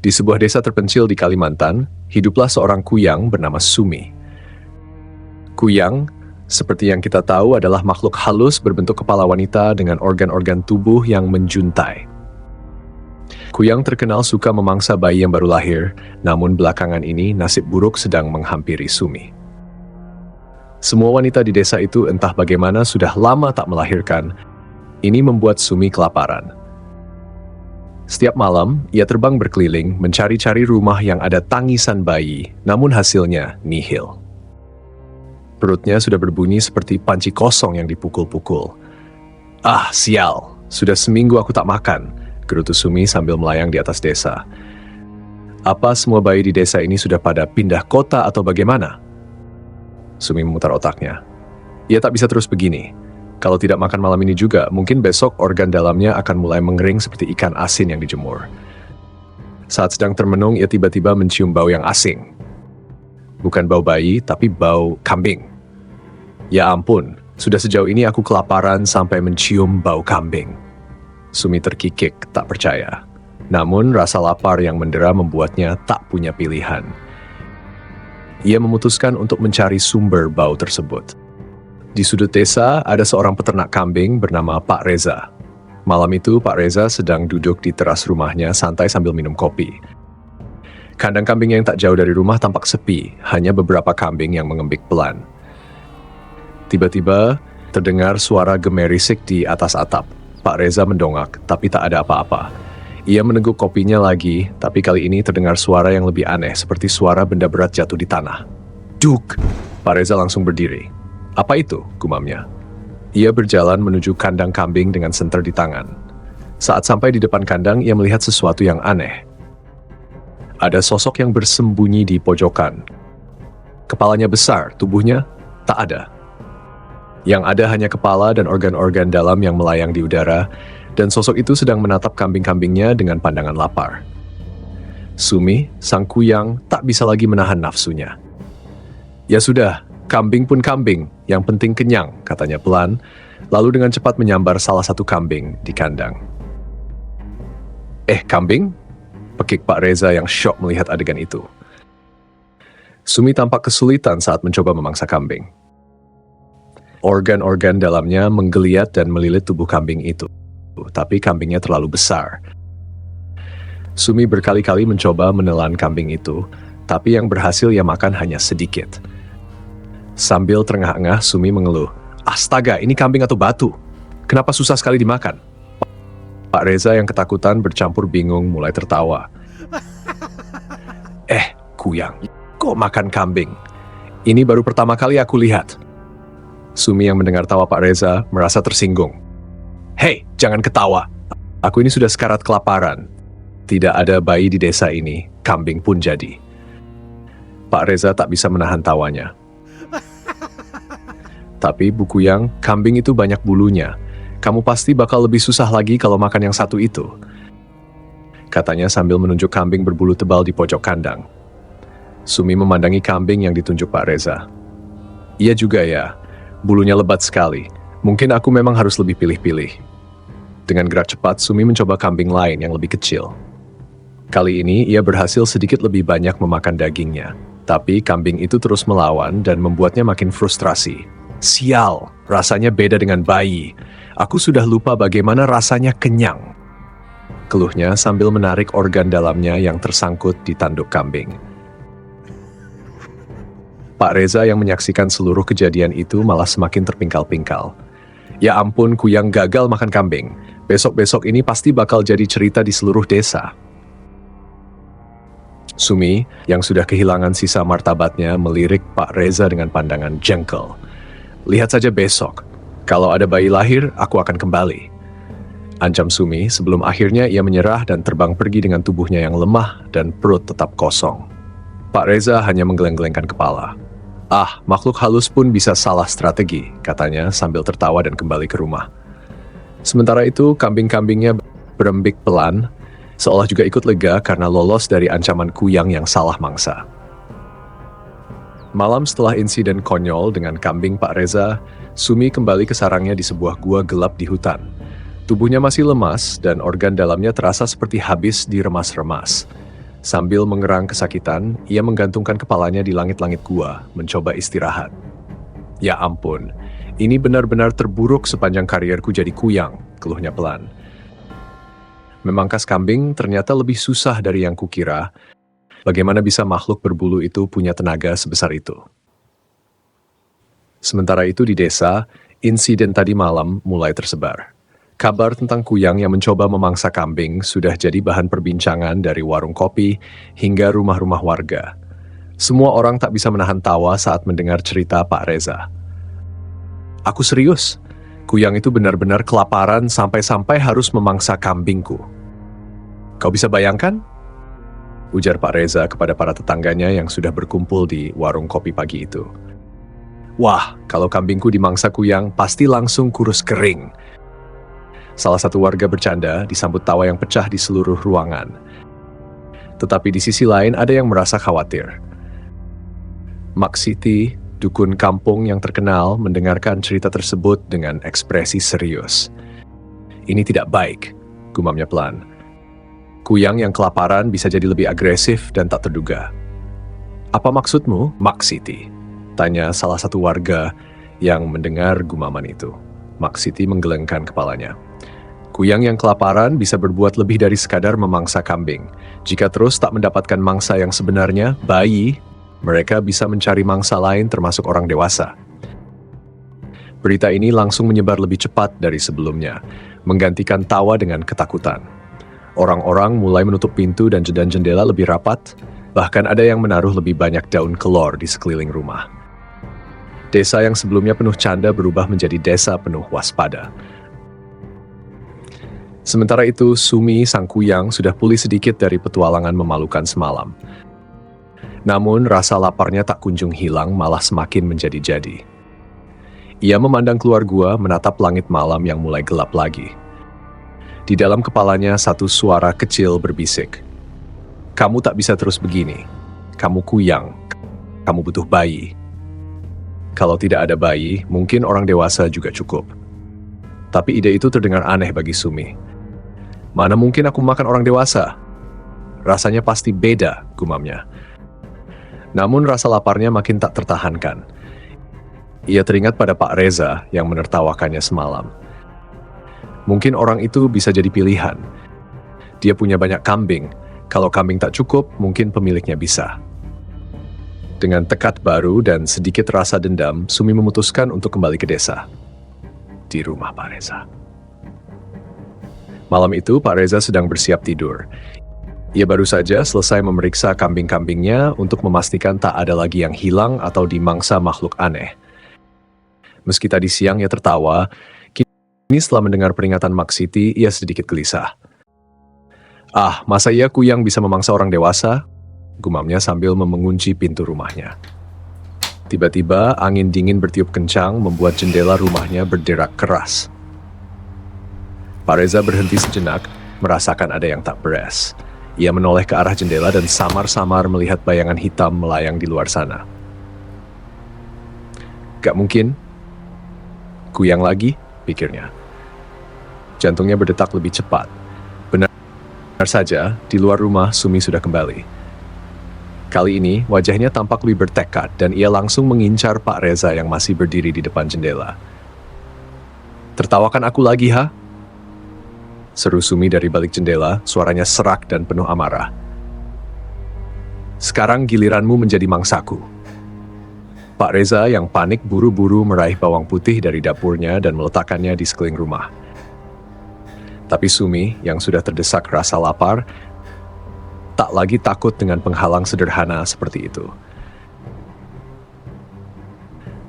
Di sebuah desa terpencil di Kalimantan, hiduplah seorang kuyang bernama Sumi. Kuyang, seperti yang kita tahu, adalah makhluk halus berbentuk kepala wanita dengan organ-organ tubuh yang menjuntai. Kuyang terkenal suka memangsa bayi yang baru lahir, namun belakangan ini nasib buruk sedang menghampiri Sumi. Semua wanita di desa itu entah bagaimana sudah lama tak melahirkan. Ini membuat Sumi kelaparan. Setiap malam, ia terbang berkeliling mencari-cari rumah yang ada tangisan bayi, namun hasilnya nihil. Perutnya sudah berbunyi seperti panci kosong yang dipukul-pukul. "Ah, sial, sudah seminggu aku tak makan," gerutu Sumi sambil melayang di atas desa. Apa semua bayi di desa ini sudah pada pindah kota atau bagaimana? Sumi memutar otaknya. Ia tak bisa terus begini. Kalau tidak makan malam ini juga, mungkin besok organ dalamnya akan mulai mengering seperti ikan asin yang dijemur. Saat sedang termenung, ia tiba-tiba mencium bau yang asing. Bukan bau bayi, tapi bau kambing. Ya ampun, sudah sejauh ini aku kelaparan sampai mencium bau kambing. Sumi terkikik, tak percaya. Namun rasa lapar yang mendera membuatnya tak punya pilihan. Ia memutuskan untuk mencari sumber bau tersebut. Di sudut desa, ada seorang peternak kambing bernama Pak Reza. Malam itu, Pak Reza sedang duduk di teras rumahnya santai sambil minum kopi. Kandang kambing yang tak jauh dari rumah tampak sepi, hanya beberapa kambing yang mengembik pelan. Tiba-tiba, terdengar suara gemerisik di atas atap. Pak Reza mendongak, tapi tak ada apa-apa. Ia meneguk kopinya lagi, tapi kali ini terdengar suara yang lebih aneh, seperti suara benda berat jatuh di tanah. Duk! Pak Reza langsung berdiri. "Apa itu?" gumamnya. Ia berjalan menuju kandang kambing dengan senter di tangan. Saat sampai di depan kandang, ia melihat sesuatu yang aneh. Ada sosok yang bersembunyi di pojokan. Kepalanya besar, tubuhnya tak ada. Yang ada hanya kepala dan organ-organ dalam yang melayang di udara, dan sosok itu sedang menatap kambing-kambingnya dengan pandangan lapar. Sumi, sang kuyang, tak bisa lagi menahan nafsunya. "Ya sudah, kambing pun kambing, yang penting kenyang," katanya pelan, lalu dengan cepat menyambar salah satu kambing di kandang. Kambing?" pekik Pak Reza yang syok melihat adegan itu. Sumi tampak kesulitan saat mencoba memangsa kambing. Organ-organ dalamnya menggeliat dan melilit tubuh kambing itu, tapi kambingnya terlalu besar. Sumi berkali-kali mencoba menelan kambing itu, tapi yang berhasil ia makan hanya sedikit. Sambil terengah-engah, Sumi mengeluh, "Astaga, ini kambing atau batu? Kenapa susah sekali dimakan?" Pak Reza yang ketakutan bercampur bingung mulai tertawa. Kuyang, kok makan kambing? Ini baru pertama kali aku lihat." Sumi yang mendengar tawa Pak Reza merasa tersinggung. "Hei, jangan ketawa. Aku ini sudah sekarat kelaparan. Tidak ada bayi di desa ini, kambing pun jadi." Pak Reza tak bisa menahan tawanya. "Tapi Bu Kuyang, kambing itu banyak bulunya. Kamu pasti bakal lebih susah lagi kalau makan yang satu itu," katanya sambil menunjuk kambing berbulu tebal di pojok kandang. Sumi memandangi kambing yang ditunjuk Pak Reza. "Iya juga ya, bulunya lebat sekali. Mungkin aku memang harus lebih pilih-pilih." Dengan gerak cepat, Sumi mencoba kambing lain yang lebih kecil. Kali ini, ia berhasil sedikit lebih banyak memakan dagingnya. Tapi kambing itu terus melawan dan membuatnya makin frustrasi. "Sial, rasanya beda dengan bayi. Aku sudah lupa bagaimana rasanya kenyang," keluhnya sambil menarik organ dalamnya yang tersangkut di tanduk kambing. Pak Reza yang menyaksikan seluruh kejadian itu malah semakin terpingkal-pingkal. "Ya ampun, Kuyang gagal makan kambing. Besok-besok ini pasti bakal jadi cerita di seluruh desa." Sumi, yang sudah kehilangan sisa martabatnya, melirik Pak Reza dengan pandangan jengkel. "Lihat saja besok. Kalau ada bayi lahir, aku akan kembali," ancam Sumi sebelum akhirnya ia menyerah dan terbang pergi dengan tubuhnya yang lemah dan perut tetap kosong. Pak Reza hanya menggeleng-gelengkan kepala. Makhluk halus pun bisa salah strategi," katanya sambil tertawa dan kembali ke rumah. Sementara itu, kambing-kambingnya berembik pelan, seolah juga ikut lega karena lolos dari ancaman kuyang yang salah mangsa. Malam setelah insiden konyol dengan kambing Pak Reza, Sumi kembali ke sarangnya di sebuah gua gelap di hutan. Tubuhnya masih lemas dan organ dalamnya terasa seperti habis diremas-remas. Sambil mengerang kesakitan, ia menggantungkan kepalanya di langit-langit gua, mencoba istirahat. Ya ampun, ini benar-benar terburuk sepanjang karierku jadi kuyang, keluhnya pelan. Memangkas kambing ternyata lebih susah dari yang kukira. Bagaimana bisa makhluk berbulu itu punya tenaga sebesar itu? Sementara itu di desa, insiden tadi malam mulai tersebar. Kabar tentang kuyang yang mencoba memangsa kambing sudah jadi bahan perbincangan dari warung kopi hingga rumah-rumah warga. Semua orang tak bisa menahan tawa saat mendengar cerita Pak Reza. Aku serius, kuyang itu benar-benar kelaparan sampai-sampai harus memangsa kambingku. Kau bisa bayangkan? Ujar Pak Reza kepada para tetangganya yang sudah berkumpul di warung kopi pagi itu. Wah, kalau kambingku dimangsa kuyang pasti langsung kurus kering. Salah satu warga bercanda disambut tawa yang pecah di seluruh ruangan. Tetapi di sisi lain ada yang merasa khawatir. Maksiti, dukun kampung yang terkenal, mendengarkan cerita tersebut dengan ekspresi serius. Ini tidak baik, gumamnya pelan. Kuyang yang kelaparan bisa jadi lebih agresif dan tak terduga. Apa maksudmu, Maksiti? Tanya salah satu warga yang mendengar gumaman itu. Maksiti menggelengkan kepalanya. Kuyang yang kelaparan bisa berbuat lebih dari sekadar memangsa kambing. Jika terus tak mendapatkan mangsa yang sebenarnya, bayi, mereka bisa mencari mangsa lain termasuk orang dewasa. Berita ini langsung menyebar lebih cepat dari sebelumnya, menggantikan tawa dengan ketakutan. Orang-orang mulai menutup pintu dan jendela lebih rapat, bahkan ada yang menaruh lebih banyak daun kelor di sekeliling rumah. Desa yang sebelumnya penuh canda berubah menjadi desa penuh waspada. Sementara itu, Sumi, sang kuyang, sudah pulih sedikit dari petualangan memalukan semalam. Namun, rasa laparnya tak kunjung hilang, malah semakin menjadi-jadi. Ia memandang keluar gua, menatap langit malam yang mulai gelap lagi. Di dalam kepalanya, satu suara kecil berbisik. Kamu tak bisa terus begini. Kamu kuyang. Kamu butuh bayi. Kalau tidak ada bayi, mungkin orang dewasa juga cukup. Tapi ide itu terdengar aneh bagi Sumi. Mana mungkin aku makan orang dewasa? Rasanya pasti beda, gumamnya. Namun rasa laparnya makin tak tertahankan. Ia teringat pada Pak Reza yang menertawakannya semalam. Mungkin orang itu bisa jadi pilihan. Dia punya banyak kambing. Kalau kambing tak cukup, mungkin pemiliknya bisa. Dengan tekad baru dan sedikit rasa dendam, Sumi memutuskan untuk kembali ke desa. Di rumah Pak Reza. Malam itu, Pak Reza sedang bersiap tidur. Ia baru saja selesai memeriksa kambing-kambingnya untuk memastikan tak ada lagi yang hilang atau dimangsa makhluk aneh. Meski tadi siang ia tertawa, kini setelah mendengar peringatan Maksiti, ia sedikit gelisah. Ah, masa iya kuyang bisa memangsa orang dewasa? Gumamnya sambil mengunci pintu rumahnya. Tiba-tiba, angin dingin bertiup kencang membuat jendela rumahnya berderak keras. Pak Reza berhenti sejenak, merasakan ada yang tak beres. Ia menoleh ke arah jendela dan samar-samar melihat bayangan hitam melayang di luar sana. Gak mungkin. Kuyang lagi, pikirnya. Jantungnya berdetak lebih cepat. Benar saja, di luar rumah Sumi sudah kembali. Kali ini, wajahnya tampak lebih bertekad dan ia langsung mengincar Pak Reza yang masih berdiri di depan jendela. Tertawakan aku lagi, ha? Seru Sumi dari balik jendela, suaranya serak dan penuh amarah. Sekarang giliranmu menjadi mangsaku. Pak Reza yang panik buru-buru meraih bawang putih dari dapurnya dan meletakkannya di sekeliling rumah. Tapi Sumi, yang sudah terdesak rasa lapar, tak lagi takut dengan penghalang sederhana seperti itu.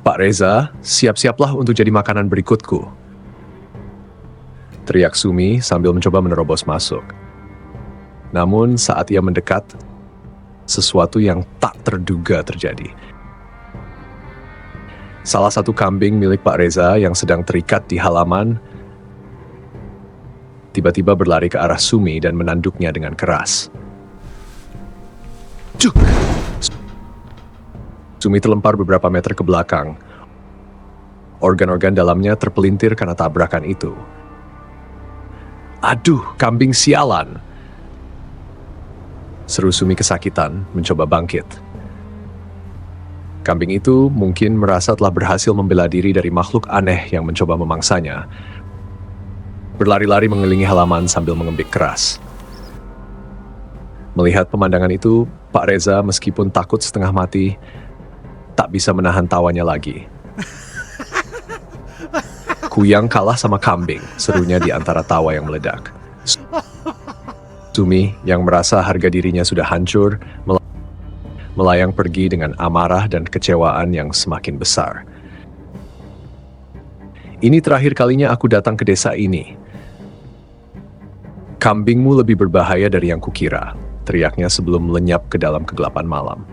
Pak Reza, siap-siaplah untuk jadi makanan berikutku. Teriak Sumi sambil mencoba menerobos masuk. Namun saat ia mendekat, sesuatu yang tak terduga terjadi. Salah satu kambing milik Pak Reza yang sedang terikat di halaman, tiba-tiba berlari ke arah Sumi dan menanduknya dengan keras. Cuk! Sumi terlempar beberapa meter ke belakang. Organ-organ dalamnya terpelintir karena tabrakan itu. Aduh, kambing sialan! seru Sumi kesakitan, mencoba bangkit. Kambing itu mungkin merasa telah berhasil membela diri dari makhluk aneh yang mencoba memangsanya. Berlari-lari mengelilingi halaman sambil mengembik keras. Melihat pemandangan itu, Pak Reza meskipun takut setengah mati, tak bisa menahan tawanya lagi. Kuyang kalah sama kambing, serunya di antara tawa yang meledak. Sumi yang merasa harga dirinya sudah hancur, melayang pergi dengan amarah dan kecewaan yang semakin besar. Ini terakhir kalinya aku datang ke desa ini. Kambingmu lebih berbahaya dari yang kukira, teriaknya sebelum lenyap ke dalam kegelapan malam.